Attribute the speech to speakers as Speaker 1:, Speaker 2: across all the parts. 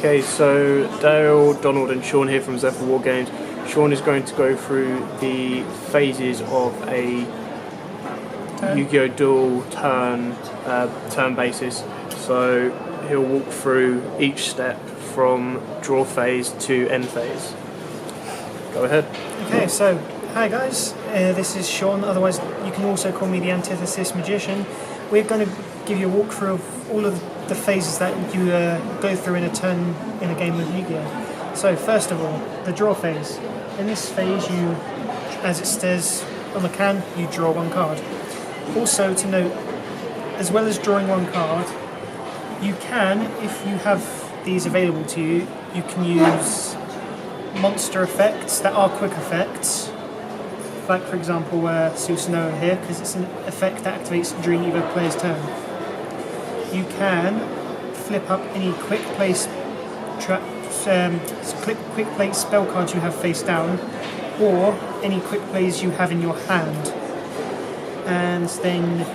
Speaker 1: Okay, so Dale, Donald and Sean here from Zephyr Wargames. Sean is going to go through the phases of a Yugioh duel turn basis. So he'll walk through each step from draw phase to end phase. Go ahead.
Speaker 2: Okay, so hi guys, this is Sean, otherwise you can also call me the Antithesis Magician. We're going to give you a walkthrough of all of the phases that you go through in a turn in a game of Yu-Gi-Oh! So first of all, the draw phase. In this phase you, as it says on the can, you draw one card. Also to note, as well as drawing one card, you can, if you have these available to you, you can use monster effects that are quick effects. Like for example Susanoo here, because it's an effect that activates during either player's turn. You can flip up any quick play spell cards you have face down, or any quick plays you have in your hand. And then,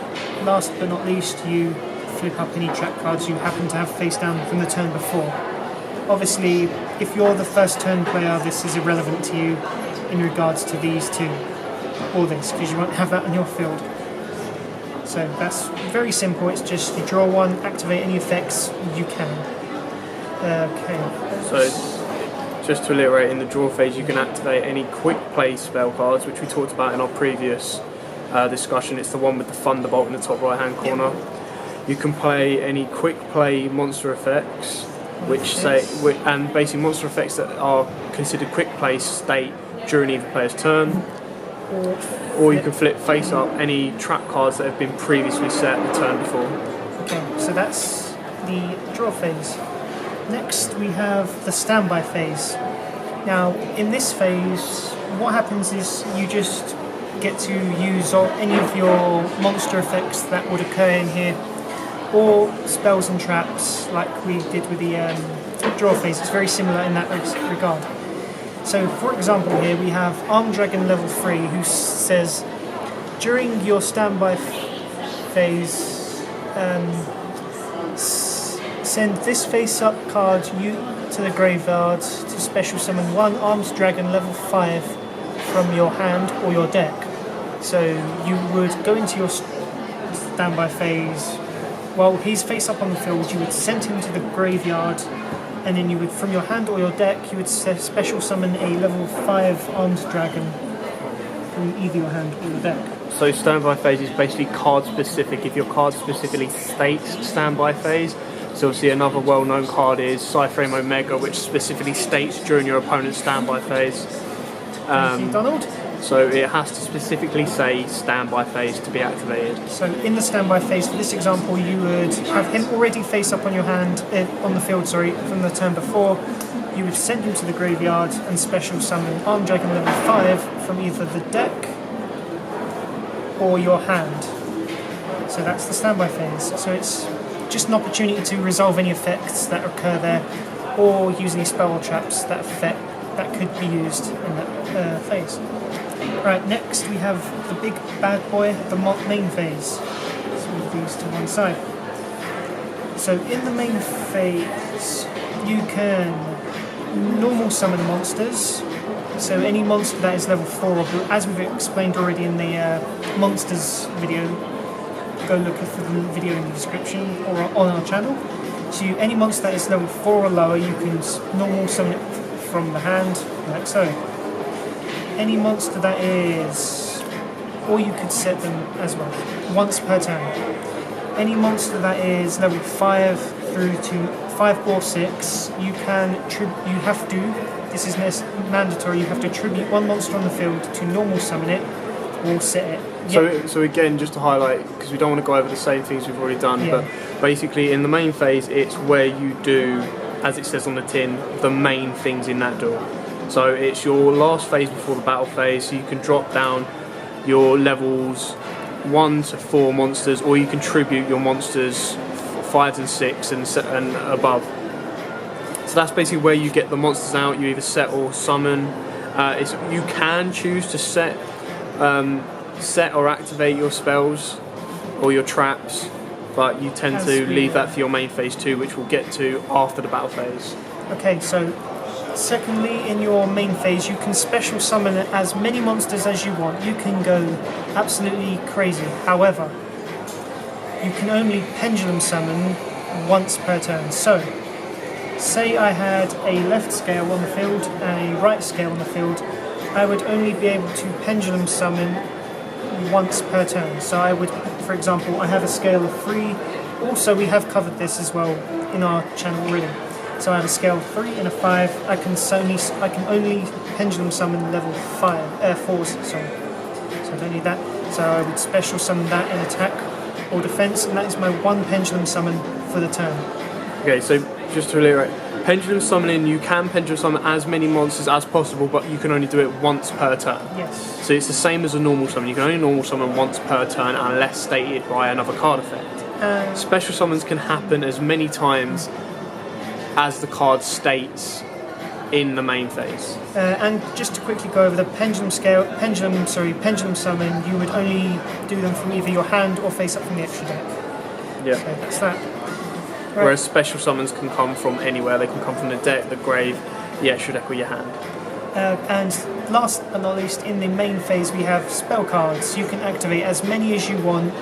Speaker 2: last but not least, you flip up any trap cards you happen to have face down from the turn before. Obviously, if you're the first turn player, this is irrelevant to you in regards to these two, or this, because you won't have that on your field. So that's very simple, it's just you draw one, activate any effects you can. Okay.
Speaker 1: So, just to reiterate, in the draw phase you can activate any quick play spell cards, which we talked about in our previous discussion. It's the one with the Thunderbolt in the top right hand corner. Yep. You can play any quick play monster effects, and basically monster effects that are considered quick play state during either player's turn. Or you can flip face up any trap cards that have been previously set the turn before.
Speaker 2: Okay, so that's the draw phase. Next we have the standby phase. Now in this phase, what happens is you just get to use any of your monster effects that would occur in here, or spells and traps like we did with the draw phase. It's very similar in that regard. So, for example, here we have Armed Dragon level 3, who says, during your standby phase, send this face-up card to the graveyard to special summon one Armed Dragon level 5 from your hand or your deck. So you would go into your standby phase. While he's face-up on the field, you would send him to the graveyard, and then you would, from your hand or your deck, you would special summon a level 5 Armed Dragon from either your hand or your deck.
Speaker 1: So standby phase is basically card specific. If your card specifically states standby phase, so obviously another well-known card is Cyframe Omega, which specifically states during your opponent's standby phase.
Speaker 2: Thank you, Donald.
Speaker 1: So it has to specifically say standby phase to be activated.
Speaker 2: So in the standby phase, for this example, you would have him already face up on your hand, on the field, from the turn before. You would send him to the graveyard and special summon Armed Dragon level 5 from either the deck or your hand. So that's the standby phase. So it's just an opportunity to resolve any effects that occur there, or use any spell or traps that could be used in that phase. Right, next we have the big bad boy, the main phase. So move these to one side. So in the main phase, you can normal summon monsters. So any monster that is level 4, as we've explained already in the monsters video, go look for the video in the description or on our channel. So any monster that is level 4 or lower, you can normal summon it from the hand, like so. Any monster that is, or you could set them as well, once per turn. Any monster that is level 5 through to 5 or 6, you have to, this is mandatory, you have to tribute one monster on the field to normal summon it, or set it. Yep.
Speaker 1: So again, just to highlight, because we don't want to go over the same things we've already done, but basically in the main phase, it's where you do, as it says on the tin, the main things in that duel. So it's your last phase before the battle phase, so you can drop down your levels 1 to 4 monsters, or you can tribute your monsters 5 and 6 and above. So that's basically where you get the monsters out. You either set or summon. You can choose to set or activate your spells or your traps, but you tend to leave that for your main phase 2, which we'll get to after the battle phase.
Speaker 2: Okay, so secondly, in your main phase, you can special summon as many monsters as you want. You can go absolutely crazy. However, you can only pendulum summon once per turn. So, say I had a left scale on the field and a right scale on the field, I would only be able to pendulum summon once per turn. So I would, for example, I have a scale of 3. Also, we have covered this as well in our channel already. So I have a scale of 3 and a 5. I can only pendulum summon level 4s. Sorry, so I don't need that. So I would special summon that in attack or defense, and that is my one pendulum summon for the turn.
Speaker 1: Okay, so just to reiterate, pendulum summoning, you can pendulum summon as many monsters as possible, but you can only do it once per turn.
Speaker 2: Yes.
Speaker 1: So it's the same as a normal summon. You can only normal summon once per turn unless stated by another card effect. Special summons can happen as many times as the card states in the main phase.
Speaker 2: And just to quickly go over the pendulum summon, you would only do them from either your hand or face up from the extra deck.
Speaker 1: Yeah.
Speaker 2: So that's that. Right.
Speaker 1: Whereas special summons can come from anywhere. They can come from the deck, the grave, the extra deck, or your hand.
Speaker 2: And last but not least, in the main phase, we have spell cards. You can activate as many as you want.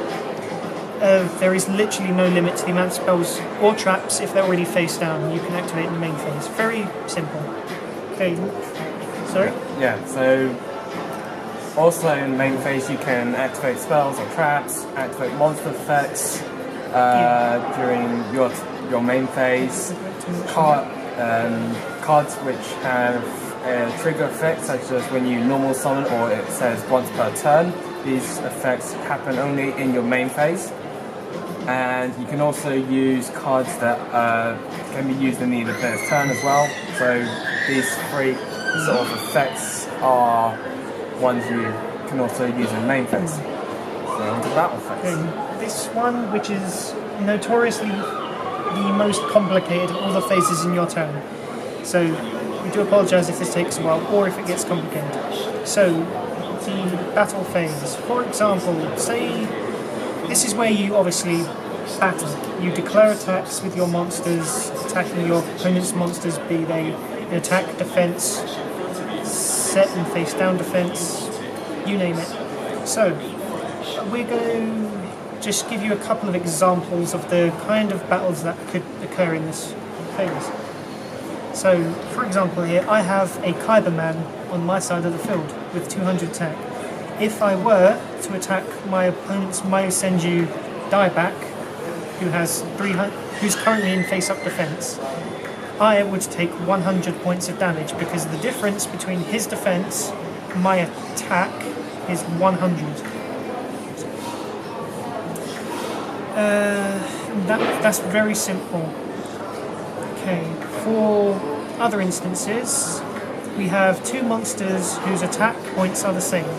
Speaker 2: There is literally no limit to the amount of spells or traps if they're already face down. You can activate in the main phase. Very simple. Okay. Sorry?
Speaker 3: Yeah, so also in the main phase you can activate spells or traps, activate monster effects during your main phase. Cards which have a trigger effect, such as when you normal summon or it says once per turn. These effects happen only in your main phase. And you can also use cards that can be used in the opponent's turn as well. So these 3 sort of effects are ones you can also use in main phase. So on to battle phase.
Speaker 2: This one, which is notoriously the most complicated of all the phases in your turn. So we do apologise if this takes a while or if it gets complicated. So the battle phase, for example, say this is where you obviously battle. You declare attacks with your monsters, attacking your opponent's monsters, be they in attack, defense, set and face down defense, you name it. So we're going to just give you a couple of examples of the kind of battles that could occur in this phase. So, for example here, I have a Kyberman on my side of the field with 200 attack. If I were to attack my opponent's Myosenju dieback, who's currently in face-up defense, I would take 100 points of damage because the difference between his defense and my attack is 100. That's very simple. Okay, for other instances, we have 2 monsters whose attack points are the same.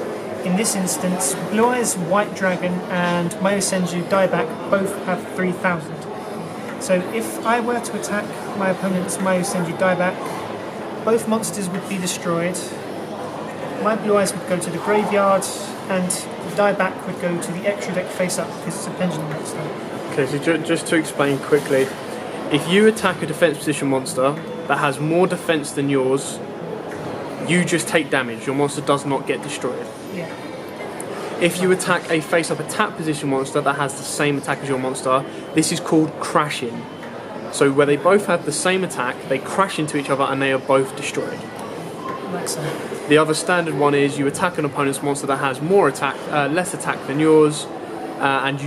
Speaker 2: In this instance, Blue Eyes White Dragon and Myosenju dieback both have 3,000. So if I were to attack my opponent's Myosenju dieback, both monsters would be destroyed. My Blue Eyes would go to the graveyard, and the dieback would go to the extra deck face up because it's a pendulum monster.
Speaker 1: Okay, so just to explain quickly, if you attack a defense position monster that has more defense than yours, you just take damage. Your monster does not get destroyed.
Speaker 2: Yeah.
Speaker 1: If you attack a face-up attack position monster that has the same attack as your monster, this is called crashing. So where they both have the same attack, they crash into each other and they are both destroyed.
Speaker 2: Excellent.
Speaker 1: The other standard one is you attack an opponent's monster that has more attack, less attack than yours, and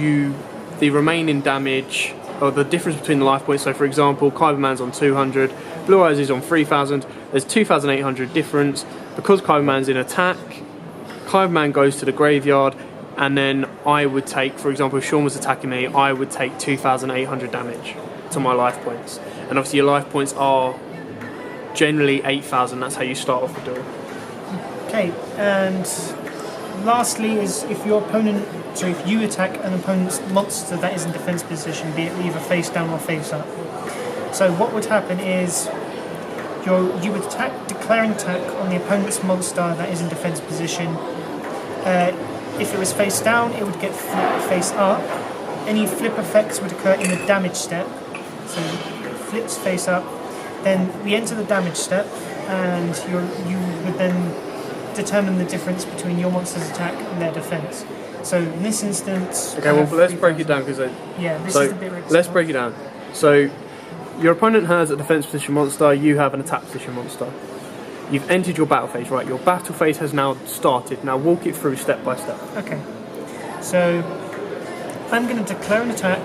Speaker 1: the remaining damage, or the difference between the life points. So for example, Kyberman's on 200, Blue Eyes is on 3,000. There's 2,800 difference. Because Kyberman's in attack, Kyberman goes to the graveyard, and then I would take, for example, if Sean was attacking me, I would take 2,800 damage to my life points. And obviously your life points are generally 8,000. That's how you start off the duel.
Speaker 2: Okay, and lastly is if you attack an opponent's monster that is in defense position, be it either face down or face up. So what would happen is you would declare an attack on the opponent's monster that is in defense position. If it was face down, it would get flipped face up. Any flip effects would occur in the damage step. So it flips face up. Then we enter the damage step, and you would then determine the difference between your monster's attack and their defense. So in this instance...
Speaker 1: Okay, well, let's break it down, because...
Speaker 2: Yeah, this is the bit where
Speaker 1: let's break it down. So, your opponent has a defense position monster, you have an attack position monster. You've entered your battle phase, right? Your battle phase has now started. Now walk it through step by step.
Speaker 2: Okay. So, I'm going to declare an attack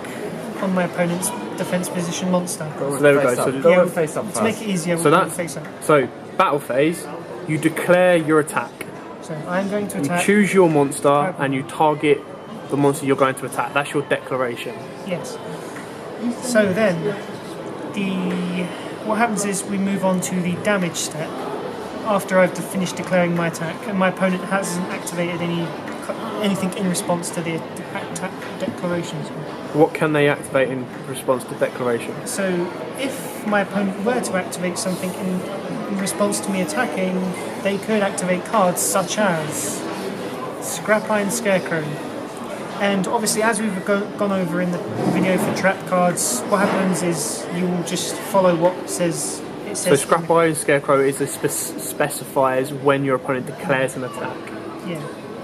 Speaker 2: on my opponent's defense position monster.
Speaker 1: So there we go. So
Speaker 3: go with face up first.
Speaker 2: To make it easier,
Speaker 1: So
Speaker 2: we'll go
Speaker 1: that's
Speaker 2: face up.
Speaker 1: so battle phase. You declare your attack.
Speaker 2: So I'm going to
Speaker 1: You
Speaker 2: attack.
Speaker 1: choose your monster and you target the monster you're going to attack. That's your declaration.
Speaker 2: Yes. So then, what happens is we move on to the damage step after I've finished declaring my attack, and my opponent hasn't activated anything in response to the attack declarations.
Speaker 1: What can they activate in response to declaration?
Speaker 2: So if my opponent were to activate something in response to me attacking, they could activate cards such as Scrap Iron Scarecrow. And obviously, as we've gone over in the video for trap cards, what happens is you will just follow what it says.
Speaker 1: So Scrap Iron Scarecrow is the specifies when your opponent declares an attack.
Speaker 2: Yeah.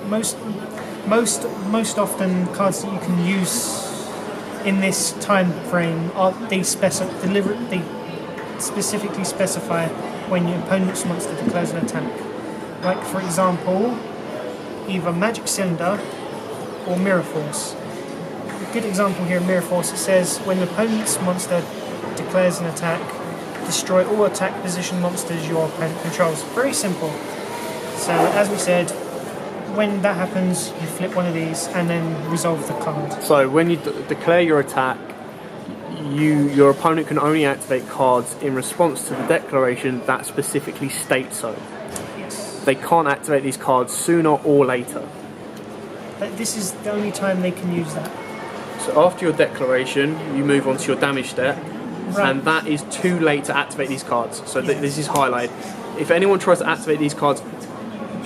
Speaker 2: Most often cards that you can use in this time frame are they specifically specify when your opponent's monster declares an attack. Like for example, either Magic Cylinder or Mirror Force. A good example here in Mirror Force, it says when the opponent's monster declares an attack, destroy all attack position monsters your opponent controls. Very simple. So as we said, when that happens, you flip one of these and then resolve the card.
Speaker 1: So when you declare your attack, your opponent can only activate cards in response to the declaration that specifically states so.
Speaker 2: Yes.
Speaker 1: They can't activate these cards sooner or later.
Speaker 2: But this is the only time they can use that.
Speaker 1: So after your declaration, you move on to your damage step,
Speaker 2: Right.
Speaker 1: and that is too late to activate these cards. So this is highlighted. If anyone tries to activate these cards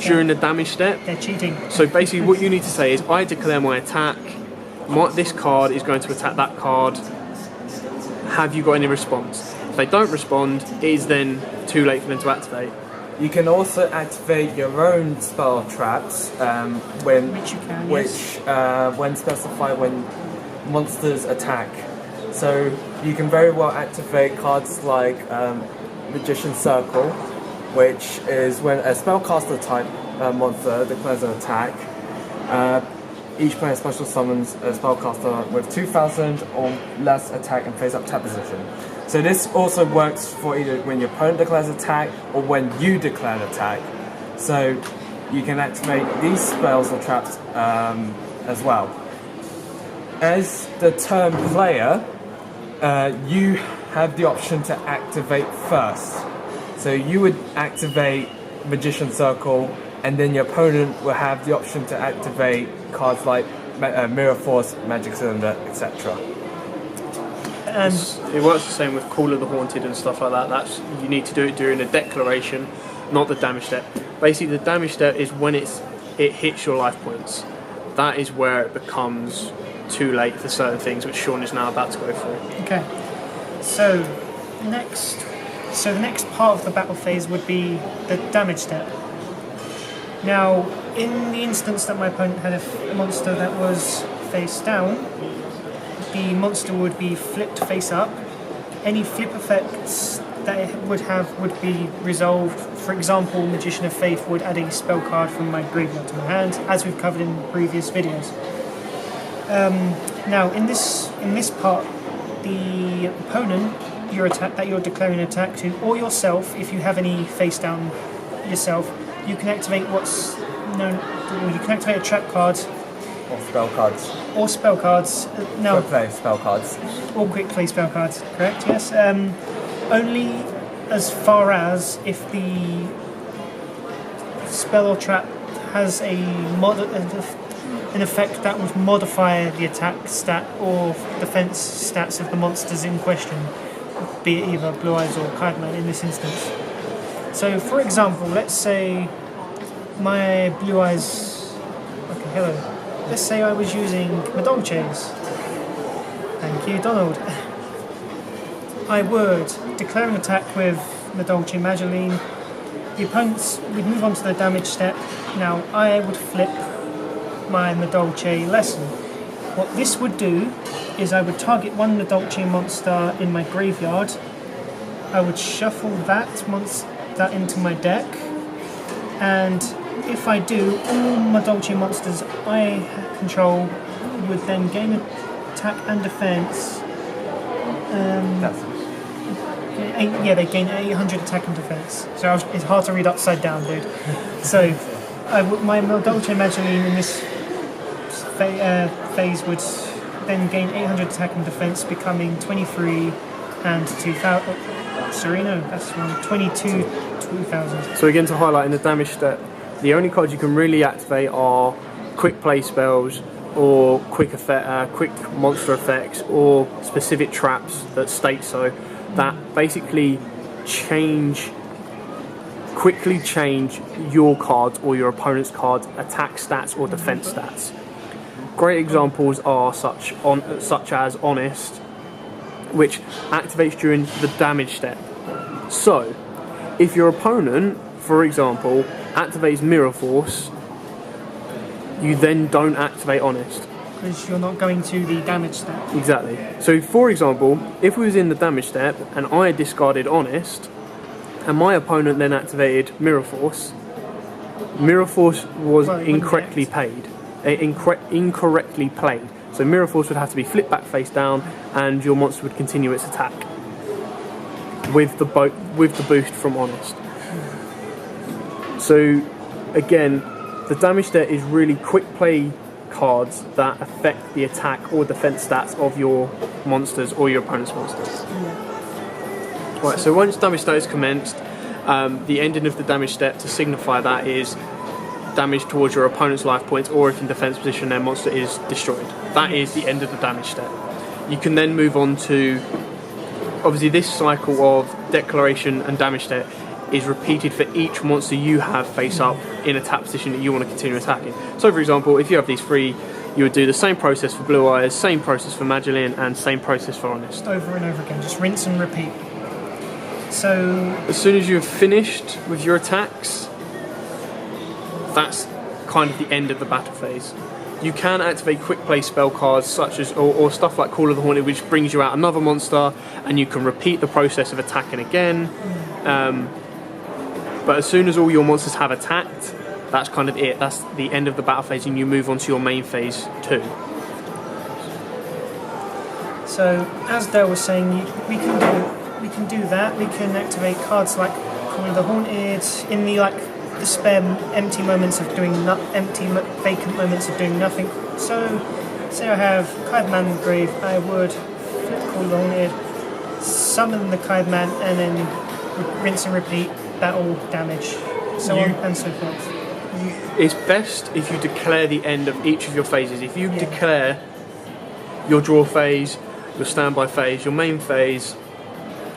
Speaker 1: during the damage step,
Speaker 2: They're cheating.
Speaker 1: so basically what you need to say is, I declare my attack, this card is going to attack that card, have you got any response? If they don't respond, it is then too late for them to activate.
Speaker 3: You can also activate your own spell traps when
Speaker 2: Which you can,
Speaker 3: when specified when monsters attack. So you can very well activate cards like Magician Circle, which is when a spellcaster type monster declares an attack. Each player special summons a spellcaster with 2,000 or less attack and face up tap position. So this also works for either when your opponent declares attack or when you declare an attack. So you can activate these spells or traps as well. As the turn player, you have the option to activate first. So you would activate Magician Circle, and then your opponent will have the option to activate cards like Mirror Force, Magic Cylinder, etc.
Speaker 2: And
Speaker 1: It works the same with Call of the Haunted and stuff like that. You need to do it during the declaration, not the damage step. Basically, the damage step is when it hits your life points. That is where it becomes too late for certain things, which Sean is now about to go through.
Speaker 2: okay. So the next part of the battle phase would be the damage step. Now, in the instance that my opponent had a monster that was face down, the monster would be flipped face up. Any flip effects that it would have would be resolved. For example, Magician of Faith would add a spell card from my graveyard to my hand, as we've covered in previous videos. Now, in this part, the opponent that you're declaring an attack to, or yourself, if you have any face down yourself, you can activate what's known. You can activate a trap card.
Speaker 3: Or spell cards.
Speaker 2: Or spell cards. No.
Speaker 3: Quick play spell cards.
Speaker 2: Or quick play spell cards, correct, yes. Only as far as if the spell or trap has an effect that would modify the attack stat or defense stats of the monsters in question, be it either Blue Eyes or Cardman in this instance. So, for example, let's say my Blue Eyes... Okay, hello. Let's say I was using my dog chase. Thank you, Donald. I would declare an attack with the Dolce Mageline. The opponents would move on to the damage step. Now I would flip my Dolce lesson. What this would do is I would target one Dolce monster in my graveyard. I would shuffle that into my deck, and if I do, all my Dolce monsters I control would then gain attack and defense. They gain 800 attack and defense. So it's hard to read upside down, dude. So my Dolce Mageline in this phase would then gain 800 attack and defense, becoming 23 and 2,000. Sorry, no, that's wrong. 22, 2,000.
Speaker 1: So again, to highlight in the damage step, the only cards you can really activate are quick play spells or quick monster effects or specific traps that state so, that basically quickly change your cards or your opponent's cards' attack stats or defense stats. Great examples are such as Honest, which activates during the damage step. So, if your opponent, for example, activates Mirror Force, you then don't activate Honest.
Speaker 2: Because you're not going to the damage step.
Speaker 1: Exactly. So, for example, if we was in the damage step and I discarded Honest, and my opponent then activated Mirror Force was incorrectly played. So Mirror Force would have to be flipped back face down, and your monster would continue its attack with the boost from Honest. So again, the damage there is really quick play cards that affect the attack or defense stats of your monsters or your opponent's monsters. Yeah. Right, so once damage step is commenced, the ending of the damage step to signify that is damage towards your opponent's life points, or if in defense position their monster is destroyed. That is the end of the damage step. You can then move on to, obviously this cycle of declaration and damage step is repeated for each monster you have face up in a tap position that you want to continue attacking. So for example, if you have these three, you would do the same process for Blue Eyes, same process for Mageline, and same process for Honest.
Speaker 2: Over and over again, just rinse and repeat. So
Speaker 1: as soon as you've finished with your attacks, that's kind of the end of the battle phase. You can activate quick play spell cards such as, or stuff like Call of the Haunted, which brings you out another monster, and you can repeat the process of attacking again. But as soon as all your monsters have attacked, that's kind of it. That's the end of the battle phase, and you move on to your main phase 2.
Speaker 2: So as Dale was saying, we can do that. We can activate cards like Call of the Haunted in the spare empty moments of doing vacant moments of doing nothing. So, say I have Kai'Man Grave, I would flip Call of the Haunted, summon the Kai'Man, and then rinse and repeat, battle, damage, so on and so forth.
Speaker 1: It's best if you declare the end of each of your phases. If you declare your draw phase, your standby phase, your main phase,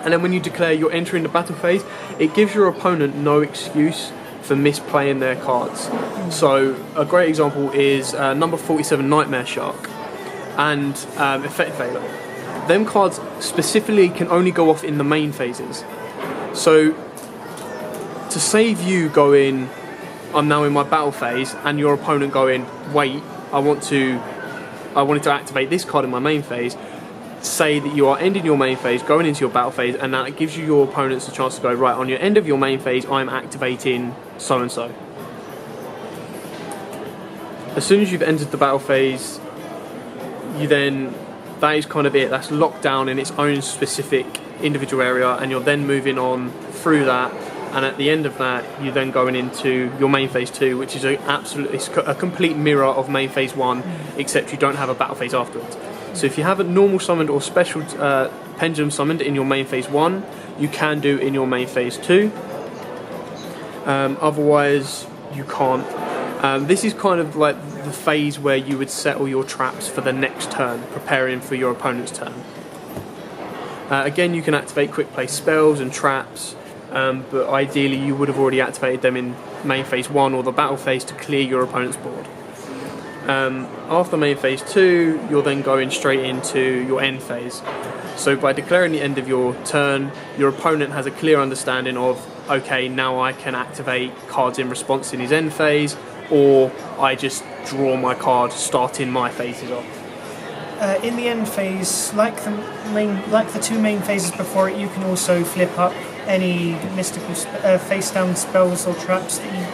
Speaker 1: and then when you declare you're entering the battle phase, it gives your opponent no excuse for misplaying their cards. So a great example is number 47 Nightmare Shark and Effect Veiler. Them cards specifically can only go off in the main phases. So to save you going, I'm now in my battle phase, and your opponent going, wait, I wanted to activate this card in my main phase, say that you are ending your main phase, going into your battle phase, and that gives you your opponents a chance to go, right, on your end of your main phase, I'm activating so and so. As soon as you've entered the battle phase, that is kind of it. That's locked down in its own specific individual area, and you're then moving on through that, and at the end of that, you're then going into your main phase 2, which is a complete mirror of main phase 1, except you don't have a battle phase afterwards. So if you have a normal summoned or special pendulum summoned in your main phase 1, you can do in your main phase 2. Otherwise, you can't. This is kind of like the phase where you would settle your traps for the next turn, preparing for your opponent's turn. Again, you can activate quick play spells and traps, but ideally you would have already activated them in main phase 1 or the battle phase to clear your opponent's board. After main phase 2, you're then going straight into your end phase. So by declaring the end of your turn, your opponent has a clear understanding of, okay, now I can activate cards in response in his end phase, or I just draw my card starting my phases off.
Speaker 2: In the end phase, like the two main phases before it, you can also flip up any mystical face down spells or traps that you,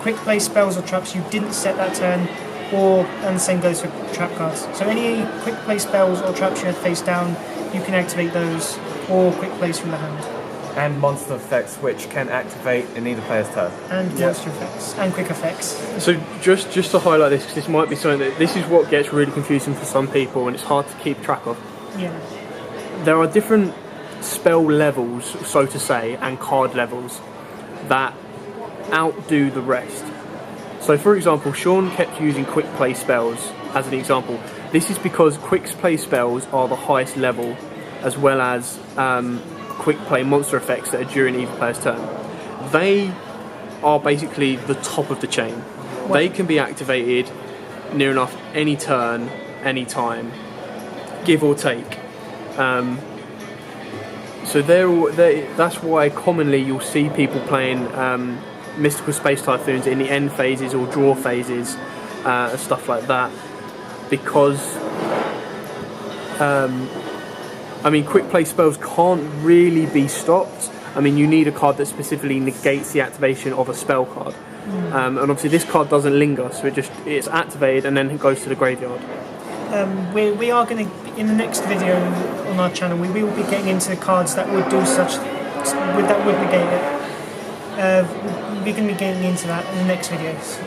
Speaker 2: quick play spells or traps you didn't set that turn, and the same goes for trap cards. So any quick play spells or traps you had face down, you can activate those, or quick plays from the hand.
Speaker 3: And monster effects, which can activate in either player's turn.
Speaker 2: And monster effects, and quick effects.
Speaker 1: So just to highlight this, because this might be something that, this is what gets really confusing for some people and it's hard to keep track of.
Speaker 2: Yeah.
Speaker 1: There are different spell levels, so to say, and card levels that outdo the rest. So for example, Sean kept using quick play spells as an example. This is because quick play spells are the highest level, as well as quick play monster effects that are during either player's turn. They are basically the top of the chain. They can be activated near enough any turn, any time, give or take. So that's why commonly you'll see people playing Mystical Space Typhoons in the end phases or draw phases, and stuff like that, because I mean, quick play spells can't really be stopped. I mean, you need a card that specifically negates the activation of a spell card. And obviously this card doesn't linger, so it's activated and then it goes to the graveyard.
Speaker 2: We are going to, in the next video on our channel, we will be getting into cards that would do such, that would negate it. We're going to be getting into that in the next videos,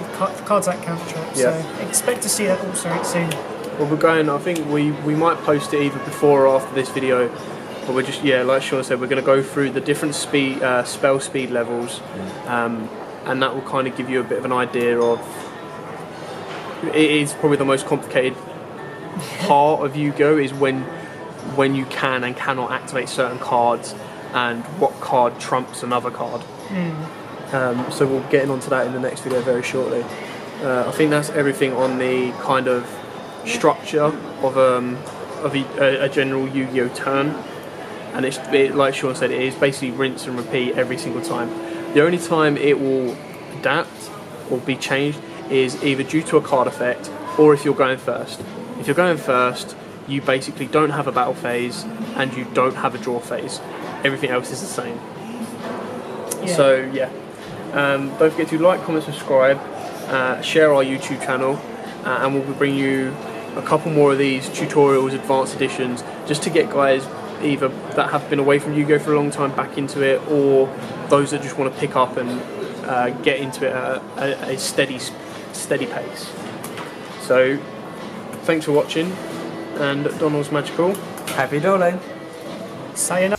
Speaker 2: cards like counter traps.
Speaker 1: Yeah.
Speaker 2: So expect to see that also soon.
Speaker 1: Well, we're going, I think we might post it either before or after this video, but we're just, yeah, like Sean said, we're going to go through the different spell speed levels, and that will kind of give you a bit of an idea of, it is probably the most complicated part of Yu-Gi-Oh! Is when you can and cannot activate certain cards, and what card trumps another card. So we'll get onto that in the next video very shortly. I think that's everything on the kind of structure of a general Yu-Gi-Oh! Turn, and it, like Sean said, it is basically rinse and repeat every single time. The only time it will adapt or be changed is either due to a card effect or if you're going first. If you're going first, you basically don't have a battle phase and you don't have a draw phase. Everything else is the same.
Speaker 2: Yeah.
Speaker 1: So yeah, don't forget to like, comment, subscribe, share our YouTube channel, and we'll be bringing you a couple more of these tutorials, advanced editions, just to get guys either that have been away from Yu-Gi-Oh! For a long time back into it, or those that just want to pick up and get into it at a steady pace. So thanks for watching, and Donald's Magical.
Speaker 3: Happy Doling.
Speaker 2: Sayonara.